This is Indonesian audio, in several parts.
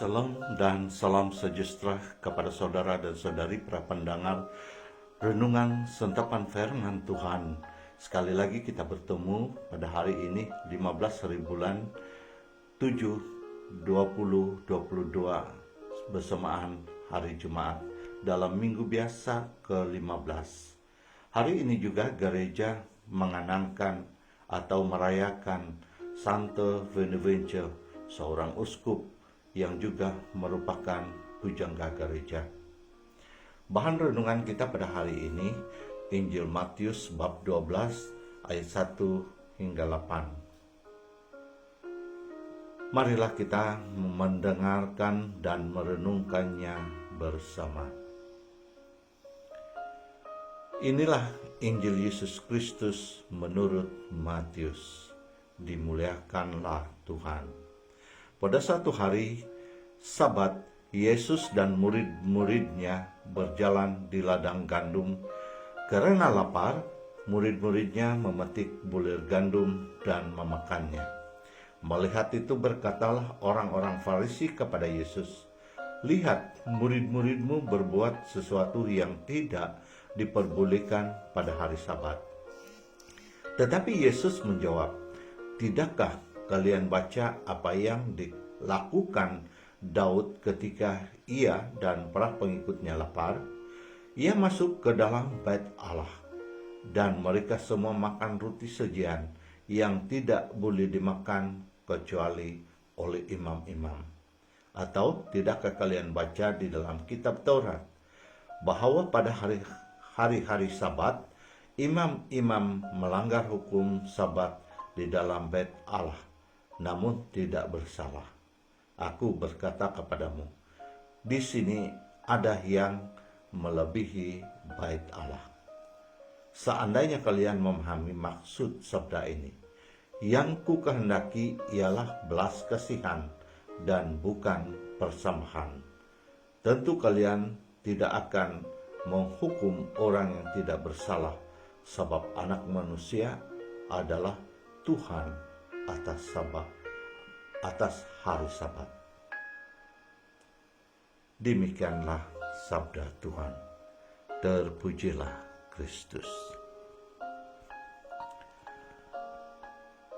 Salam dan salam sejahtera kepada saudara dan saudari para pendengar Renungan Sentapan Firman Tuhan. Sekali lagi kita bertemu pada hari ini 15 hari bulan 7 2022 bersamaan hari Jumat dalam minggu biasa ke-15. Hari ini juga gereja menganangkan atau merayakan Santo Bonaventure, seorang uskup yang juga merupakan pujangga gereja. Bahan renungan kita pada hari ini Injil Matius bab 12 ayat 1 hingga 8. Marilah kita mendengarkan dan merenungkannya bersama. Inilah Injil Yesus Kristus menurut Matius. Dimuliakanlah Tuhan. Pada satu hari Sabat, Yesus dan murid-muridnya berjalan di ladang gandum. Karena lapar, murid-muridnya memetik bulir gandum dan memakannya. Melihat itu berkatalah orang-orang Farisi kepada Yesus, "Lihat, murid-muridmu berbuat sesuatu yang tidak diperbolehkan pada hari Sabat." Tetapi Yesus menjawab, "Tidakkah kalian baca apa yang dilakukan Daud ketika ia dan para pengikutnya lapar? Ia masuk ke dalam bait Allah, dan mereka semua makan roti sajian yang tidak boleh dimakan kecuali oleh imam-imam. Atau tidakkah kalian baca di dalam kitab Taurat bahwa pada hari-hari Sabat imam-imam melanggar hukum Sabat di dalam bait Allah, namun tidak bersalah? Aku berkata kepadamu, di sini ada yang melebihi bait Allah. Seandainya kalian memahami maksud sabda ini, yang ku kehendaki ialah belas kasihan dan bukan persembahan. Tentu kalian tidak akan menghukum orang yang tidak bersalah, sebab Anak Manusia adalah Tuhan atas hari Sabat. Demikianlah sabda Tuhan. Terpujilah Kristus.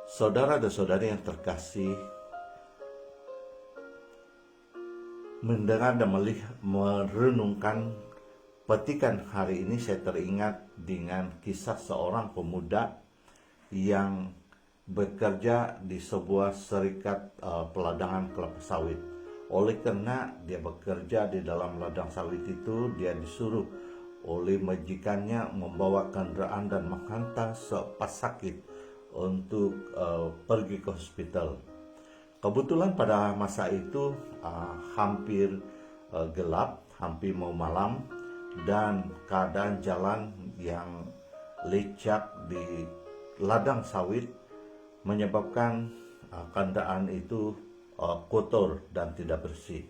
Saudara dan saudari yang terkasih, mendengar dan merenungkan petikan hari ini, saya teringat dengan kisah seorang pemuda yang bekerja di sebuah serikat peladangan kelapa sawit. Oleh karena dia bekerja di dalam ladang sawit itu, dia disuruh oleh majikannya membawa kendaraan dan menghantar sepas sakit untuk pergi ke hospital. Kebetulan pada masa itu hampir gelap, hampir mau malam, dan keadaan jalan yang lecak di ladang sawit menyebabkan kendaraan itu kotor dan tidak bersih.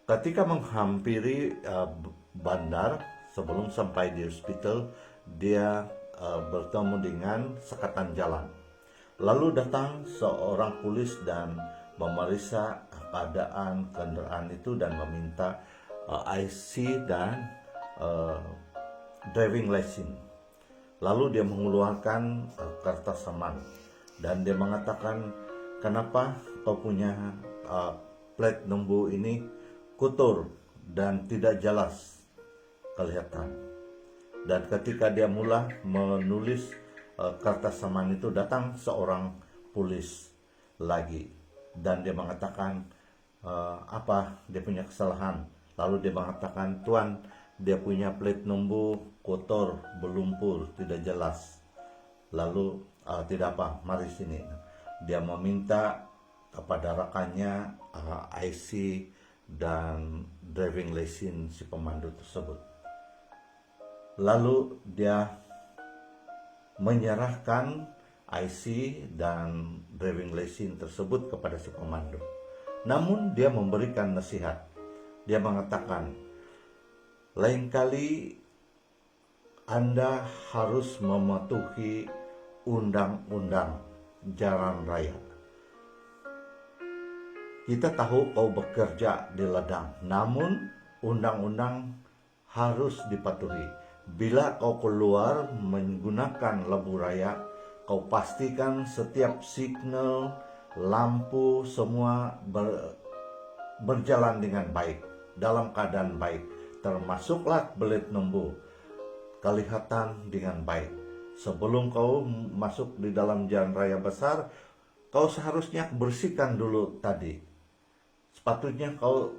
Ketika menghampiri bandar, sebelum sampai di hospital, dia bertemu dengan sekatan jalan. Lalu datang seorang polis dan memeriksa keadaan kendaraan itu dan meminta IC dan driving license. Lalu dia mengeluarkan kertas saman dan dia mengatakan, "Kenapa kau punya plat numbu ini kotor dan tidak jelas kelihatan?" Dan ketika dia mula menulis kertas saman itu, datang seorang polis lagi dan dia mengatakan apa dia punya kesalahan. Lalu dia mengatakan, "Tuan, dia punya plat numbu kotor, berlumpur, tidak jelas." Lalu tidak apa, mari sini. Dia meminta kepada rekannya IC dan driving license si pemandu tersebut. Lalu dia menyerahkan IC dan driving license tersebut kepada si pemandu. Namun dia memberikan nasihat. Dia mengatakan, "Lain kali Anda harus mematuhi undang-undang jalan raya. Kita tahu kau bekerja di ladang, namun undang-undang harus dipatuhi. Bila kau keluar menggunakan lampu raya, kau pastikan setiap signal, lampu semua berjalan dengan baik, dalam keadaan baik, termasuklah belit lembu, kelihatan dengan baik. Sebelum kau masuk di dalam jalan raya besar, kau seharusnya bersihkan dulu tadi. Sepatutnya kau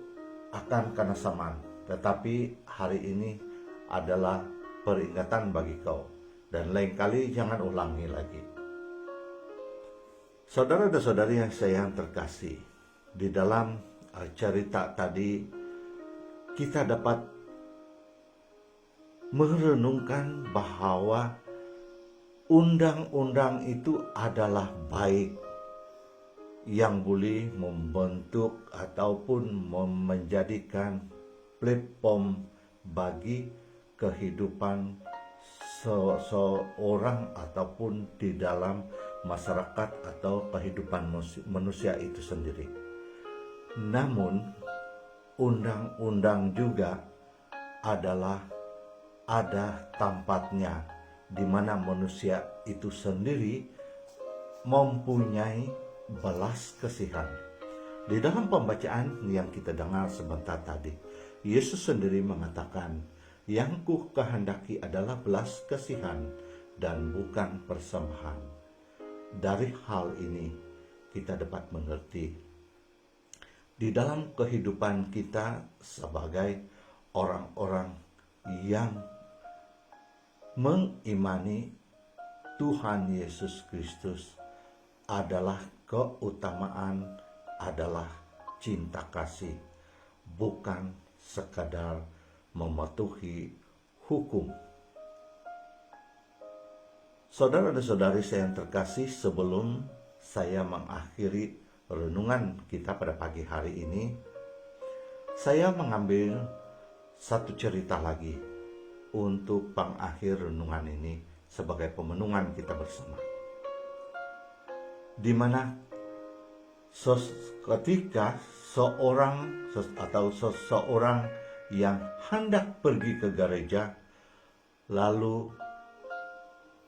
akan kena saman, tetapi hari ini adalah peringatan bagi kau, dan lain kali jangan ulangi lagi. Saudara dan saudari yang sayang terkasih, di dalam cerita tadi kita dapat merenungkan bahwa undang-undang itu adalah baik, yang boleh membentuk ataupun menjadikan platform bagi kehidupan seseorang ataupun di dalam masyarakat atau kehidupan manusia itu sendiri. Namun undang-undang juga adalah ada tempatnya di mana manusia itu sendiri mempunyai belas kasihan. Di dalam pembacaan yang kita dengar sebentar tadi, Yesus sendiri mengatakan, yang ku kehendaki adalah belas kasihan dan bukan persembahan. Dari hal ini kita dapat mengerti, di dalam kehidupan kita sebagai orang-orang yang mengimani Tuhan Yesus Kristus, adalah keutamaan adalah cinta kasih, bukan sekadar mematuhi hukum. Saudara dan saudari saya yang terkasih, sebelum saya mengakhiri renungan kita pada pagi hari ini, saya mengambil satu cerita lagi untuk pengakhir renungan ini sebagai pemenungan kita bersama. Di mana ketika seseorang yang hendak pergi ke gereja, lalu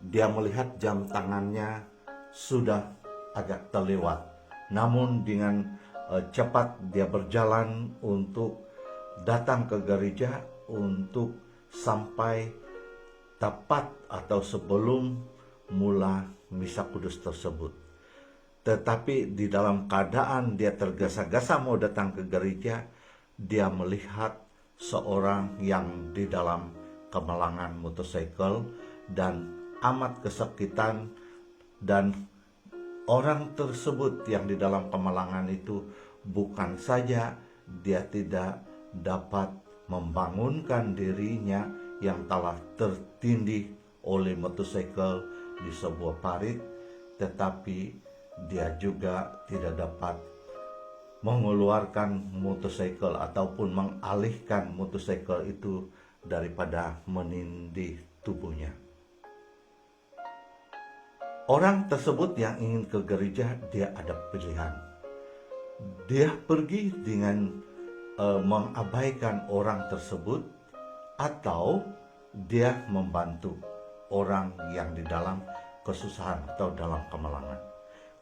dia melihat jam tangannya sudah agak terlewat, namun dengan cepat dia berjalan untuk datang ke gereja untuk sampai tepat atau sebelum mula misa kudus tersebut. Tetapi di dalam keadaan dia tergesa-gesa mau datang ke gereja, dia melihat seorang yang di dalam kemalangan motorcycle dan amat kesakitan, dan orang tersebut yang di dalam kemalangan itu bukan saja dia tidak dapat membangunkan dirinya yang telah tertindih oleh motorcycle di sebuah parit, tetapi dia juga tidak dapat mengeluarkan motorcycle ataupun mengalihkan motorcycle itu daripada menindih tubuhnya. Orang tersebut yang ingin ke gereja, dia ada pilihan. Dia pergi dengan mengabaikan orang tersebut, atau dia membantu orang yang di dalam kesusahan atau dalam kemalangan.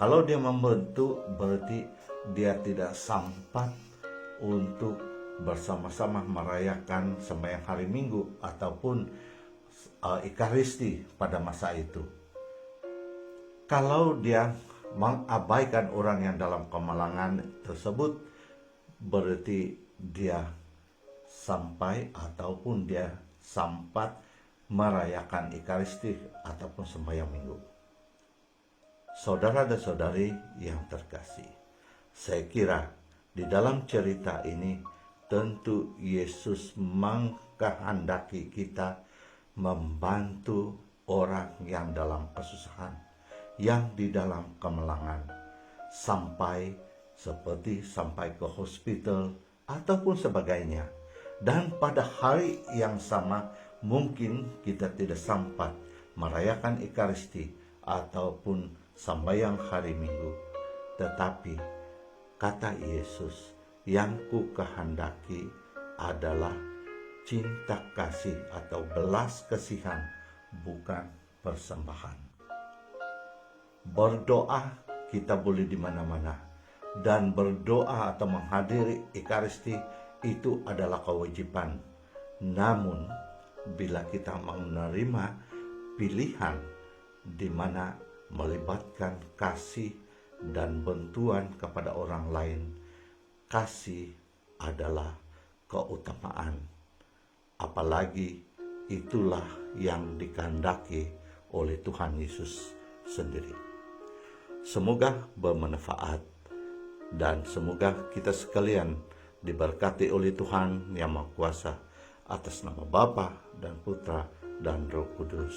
Kalau dia membantu, berarti dia tidak sempat untuk bersama-sama merayakan sembahyang hari Minggu ataupun Ekaristi pada masa itu. Kalau dia mengabaikan orang yang dalam kemalangan tersebut, berarti dia sampai ataupun dia sempat merayakan Ekaristi ataupun sembahyang Minggu. Saudara dan saudari yang terkasih, saya kira di dalam cerita ini tentu Yesus mengkehendaki kita membantu orang yang dalam kesusahan, yang di dalam kemalangan, sampai ke hospital ataupun sebagainya. Dan pada hari yang sama mungkin kita tidak sempat merayakan Ekaristi ataupun sembahyang hari Minggu, tetapi kata Yesus, yang ku kehendaki adalah cinta kasih atau belas kasihan, bukan persembahan. Berdoa kita boleh di mana-mana, dan berdoa atau menghadiri Ekaristi itu adalah kewajiban. Namun bila kita menerima pilihan di mana melibatkan kasih dan bantuan kepada orang lain, kasih adalah keutamaan. Apalagi itulah yang dikehendaki oleh Tuhan Yesus sendiri. Semoga bermanfaat dan semoga kita sekalian diberkati oleh Tuhan Yang Maha Kuasa, atas nama Bapa dan Putra dan Roh Kudus.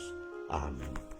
Amin.